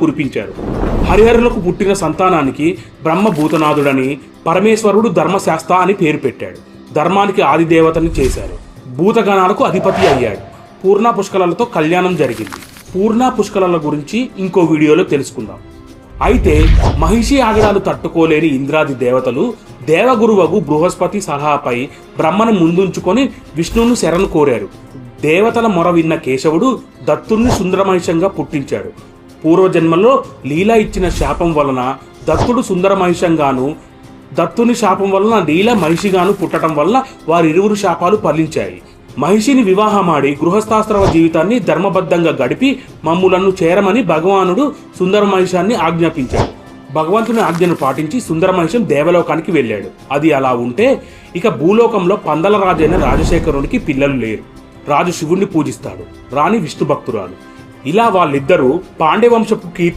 కురిపించారు. హరిహరులకు పుట్టిన సంతానానికి బ్రహ్మ భూతనాథుడని, పరమేశ్వరుడు ధర్మశాస్త్ర అని పేరు పెట్టాడు. ధర్మానికి ఆది దేవతని చేశారు. భూతగణాలకు అధిపతి అయ్యాడు. పూర్ణ పుష్కలలతో కళ్యాణం జరిగింది. పూర్ణ పుష్కలల గురించి ఇంకో వీడియోలో తెలుసుకుందాం. అయితే మహిషి ఆగడాలు తట్టుకోలేని ఇంద్రాది దేవతలు దేవగురువగు బృహస్పతి సలహాపై బ్రహ్మను ముందుంచుకొని విష్ణువును శరణు కోరారు. దేవతల మొర విన్న కేశవుడు దత్తుణ్ణి సుందరమహిషంగా పుట్టించాడు. పూర్వజన్మలో లీల ఇచ్చిన శాపం వలన దత్తుడు సుందరమహిషంగాను, దత్తుని శాపం వలన లీల మహిషిగాను పుట్టడం వలన వారిరువురు శాపాలు ఫలించాయి. మహిషిని వివాహమాడి గృహస్థాశ్రమ జీవితాన్ని ధర్మబద్ధంగా గడిపి మమ్ములను చేరమని భగవానుడు సుందరమహిషాన్ని ఆజ్ఞాపించాడు. భగవంతుని ఆజ్ఞను పాటించి సుందరమహిషం దేవలోకానికి వెళ్ళాడు. అది అలా ఉంటే ఇక భూలోకంలో పందల రాజైన రాజశేఖరునికి పిల్లలు లేరు. రాజు శివుణ్ణి పూజిస్తాడు, రాణి విష్ణు భక్తురాలు. ఇలా వాళ్ళిద్దరూ పాండ్యవంశపు కీర్తి